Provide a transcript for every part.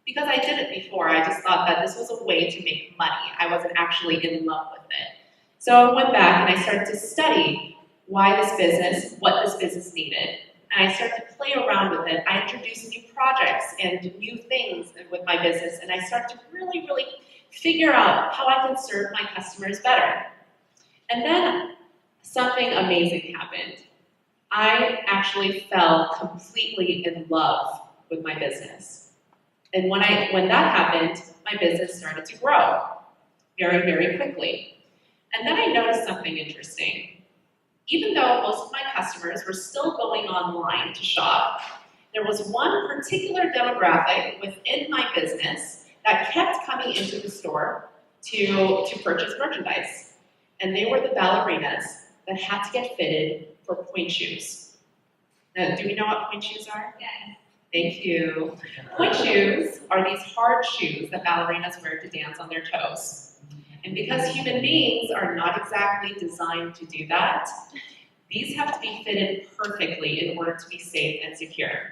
because I did it before. I just thought that this was a way to make money. I wasn't actually in love with it. So I went back and I started to study why this business, what this business needed. And I started to play around with it. I introduced new projects and new things with my business, and I started to really, really figure out how I can serve my customers better. And then something amazing happened. I actually fell completely in love with my business. And when that happened, my business started to grow very, very quickly. And then I noticed something interesting. Even though most of my customers were still going online to shop, there was one particular demographic within my business that kept coming into the store to purchase merchandise. And they were the ballerinas that had to get fitted for point shoes. Now, do we know what point shoes are? Yes. Thank you. Point shoes are these hard shoes that ballerinas wear to dance on their toes. And because human beings are not exactly designed to do that, these have to be fitted perfectly in order to be safe and secure.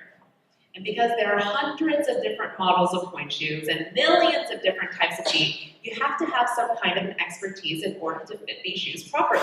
And because there are hundreds of different models of point shoes and millions of different types of feet, you have to have some kind of an expertise in order to fit these shoes properly.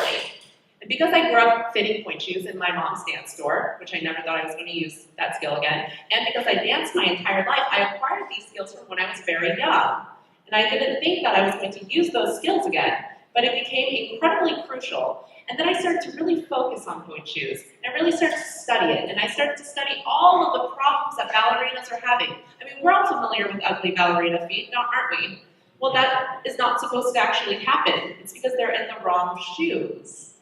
And because I grew up fitting point shoes in my mom's dance store, which I never thought I was going to use that skill again, and because I danced my entire life, I acquired these skills from when I was very young. And I didn't think that I was going to use those skills again, but it became incredibly crucial. And then I started to really focus on point shoes. And I really started to study it. And I started to study all of the problems that ballerinas are having. I mean, we're all familiar with ugly ballerina feet, aren't we? Well, that is not supposed to actually happen. It's because they're in the wrong shoes.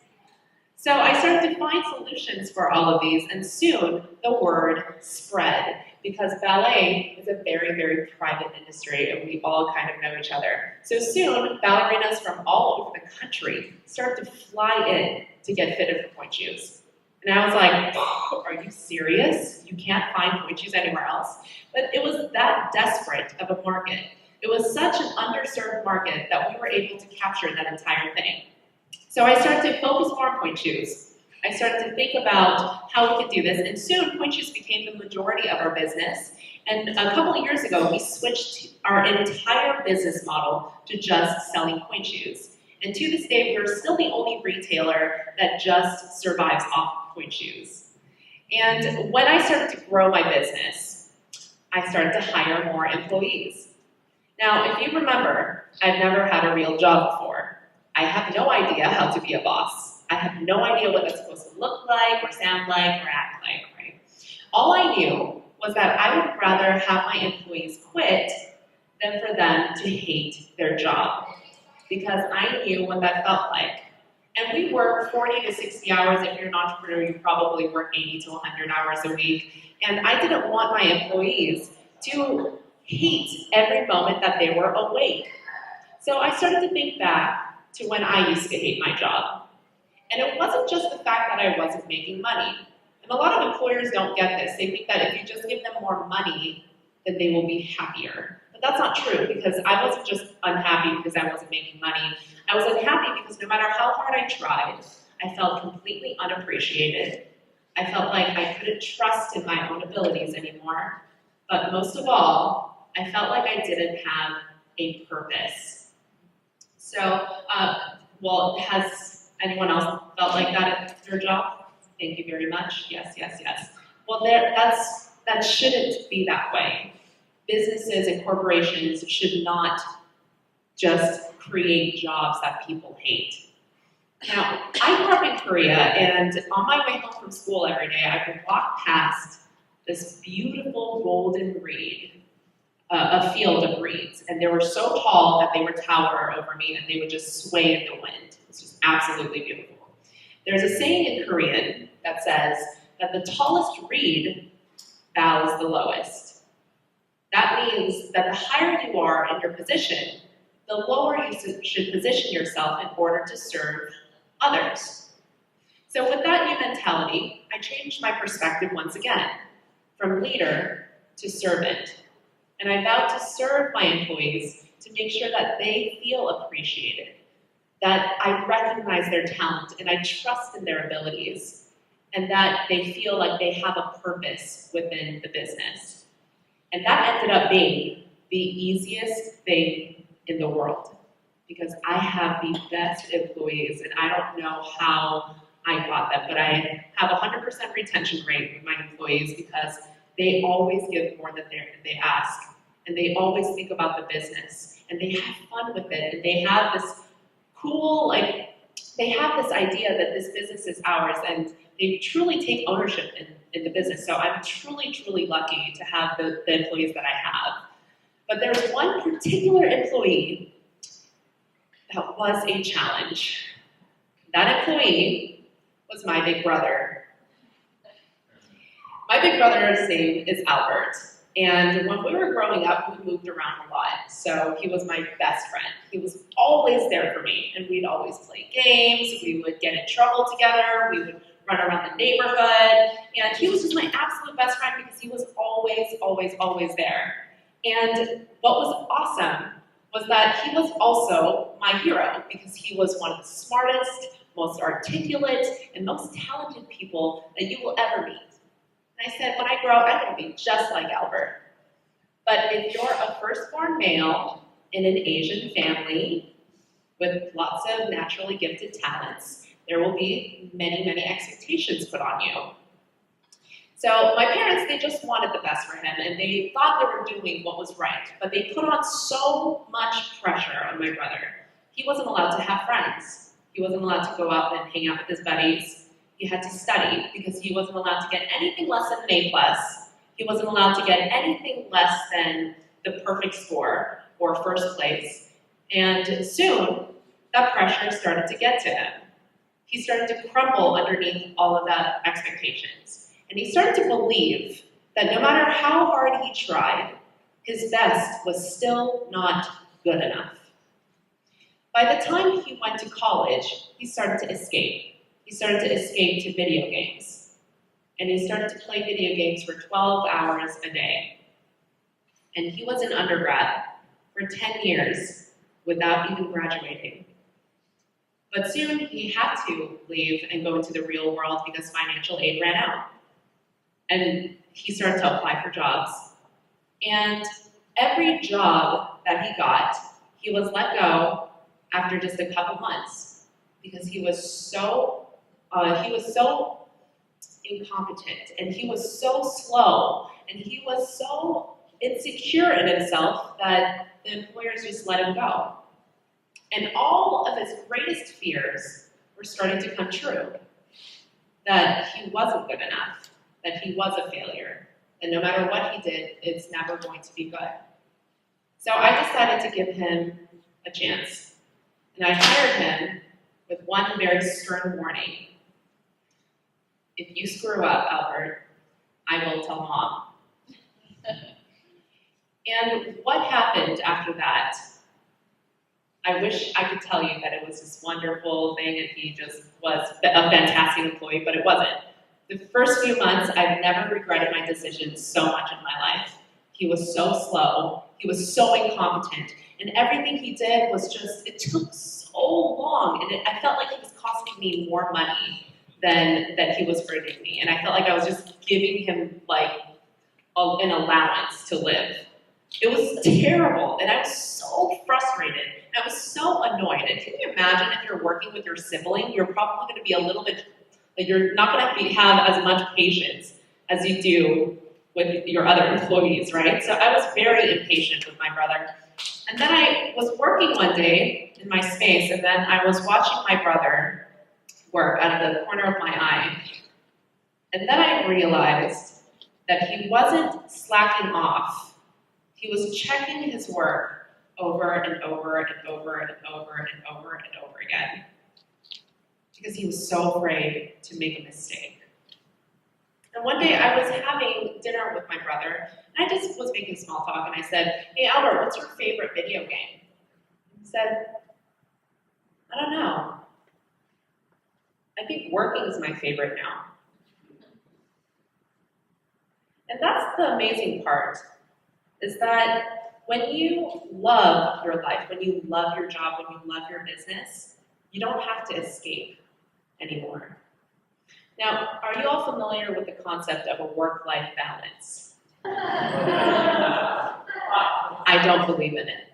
So I started to find solutions for all of these, and soon the word spread, because ballet is a very, very private industry, and we all kind of know each other. So soon, ballerinas from all over the country started to fly in to get fitted for point shoes. And I was like, oh, are you serious? You can't find point shoes anywhere else? But it was that desperate of a market. It was such an underserved market that we were able to capture that entire thing. So I started to focus more on point shoes. I started to think about how we could do this, and soon point shoes became the majority of our business. And a couple of years ago, we switched our entire business model to just selling point shoes. And to this day, we're still the only retailer that just survives off point shoes. And when I started to grow my business, I started to hire more employees. Now, if you remember, I've never had a real job before. I have no idea how to be a boss. I have no idea what that's supposed to look like or sound like or act like, right? All I knew was that I would rather have my employees quit than for them to hate their job, because I knew what that felt like. And we work 40 to 60 hours. If you're an entrepreneur, you probably work 80 to 100 hours a week. And I didn't want my employees to hate every moment that they were awake. So I started to think back to when I used to hate my job. And it wasn't just the fact that I wasn't making money. And a lot of employers don't get this. They think that if you just give them more money, then they will be happier. But that's not true, because I wasn't just unhappy because I wasn't making money. I was unhappy because no matter how hard I tried, I felt completely unappreciated. I felt like I couldn't trust in my own abilities anymore. But most of all, I felt like I didn't have a purpose. So, well, has anyone else felt like that at their job? Thank you very much. Yes, yes, yes. Well, that shouldn't be that way. Businesses and corporations should not just create jobs that people hate. Now, I grew up in Korea, and on my way home from school every day, I would walk past this beautiful golden reed, a field of reeds, and they were so tall that they would tower over me, and they would just sway in the wind. It's just absolutely beautiful. There's a saying in Korean that says that the tallest reed bows the lowest. That means that the higher you are in your position, the lower you should position yourself in order to serve others. So with that new mentality, I changed my perspective once again, from leader to servant. And I vowed to serve my employees to make sure that they feel appreciated, that I recognize their talent and I trust in their abilities, and that they feel like they have a purpose within the business. And that ended up being the easiest thing in the world because I have the best employees, and I don't know how I got them, but I have a 100% retention rate with my employees because they always give more than they ask, and they always think about the business, and they have fun with it, and they have this cool, they have this idea that this business is ours, and they truly take ownership in the business. So I'm truly, truly lucky to have the employees that I have. But there's one particular employee that was a challenge. That employee was my big brother. My big brother's name is Albert. And when we were growing up, we moved around a lot. So he was my best friend. He was always there for me. And we'd always play games. We would get in trouble together. We would run around the neighborhood. And he was just my absolute best friend because he was always, always, always there. And what was awesome was that he was also my hero because he was one of the smartest, most articulate, and most talented people that you will ever meet. And I said, when I grow up, I'm going to be just like Albert. But if you're a firstborn male in an Asian family with lots of naturally gifted talents, there will be many, many expectations put on you. So my parents, they just wanted the best for him, and they thought they were doing what was right, but they put on so much pressure on my brother. He wasn't allowed to have friends. He wasn't allowed to go out and hang out with his buddies. He had to study because he wasn't allowed to get anything less than an A+. He wasn't allowed to get anything less than the perfect score or first place. And soon, that pressure started to get to him. He started to crumble underneath all of that expectations. And he started to believe that no matter how hard he tried, his best was still not good enough. By the time he went to college, he started to escape. He started to escape to video games. And he started to play video games for 12 hours a day. And he was an undergrad for 10 years without even graduating. But soon he had to leave and go into the real world because financial aid ran out. And he started to apply for jobs. And every job that he got, he was let go after just a couple months because he was so incompetent, and he was so slow, and he was so insecure in himself that the employers just let him go. And all of his greatest fears were starting to come true. That he wasn't good enough, that he was a failure, and no matter what he did, it's never going to be good. So I decided to give him a chance. And I hired him with one very stern warning. If you screw up, Albert, I will tell Mom. And what happened after that? I wish I could tell you that it was this wonderful thing and he just was a fantastic employee, but it wasn't. The first few months, I've never regretted my decisions so much in my life. He was so slow, he was so incompetent, and everything he did was just, it took so long, and I felt like he was costing me more money than that he was hurting me. And I felt like I was just giving him like an allowance to live. It was terrible, and I was so frustrated. I was so annoyed. And can you imagine if you're working with your sibling, you're probably going to be a little bit, like you're not going to have as much patience as you do with your other employees, right? So I was very impatient with my brother. And then I was working one day in my space, and then I was watching my brother work out of the corner of my eye. And then I realized that he wasn't slacking off. He was checking his work over and over and over and over and over and over again because he was so afraid to make a mistake. And one day I was having dinner with my brother, and I just was making small talk, and I said, "Hey Albert, what's your favorite video game?" He said, "I don't know. I think working is my favorite now." And that's the amazing part, is that when you love your life, when you love your job, when you love your business, you don't have to escape anymore. Now, are you all familiar with the concept of a work-life balance? I don't believe in it.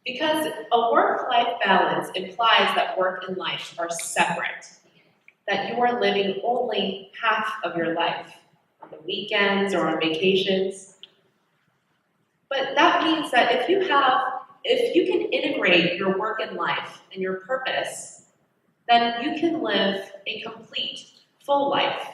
Because a work-life balance implies that work and life are separate, that you are living only half of your life on the weekends or on vacations. But that means that if you can integrate your work and life and your purpose, then you can live a complete, full life.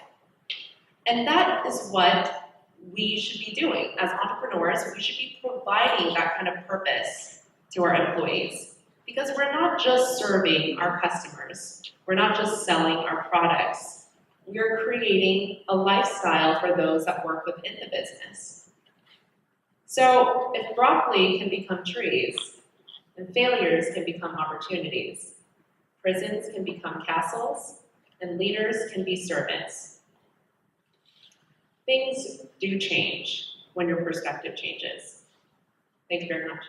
And that is what we should be doing. As entrepreneurs, we should be providing that kind of purpose to our employees. Because we're not just serving our customers. We're not just selling our products. We're creating a lifestyle for those that work within the business. So if broccoli can become trees, then failures can become opportunities. Prisons can become castles, and leaders can be servants. Things do change when your perspective changes. Thank you very much.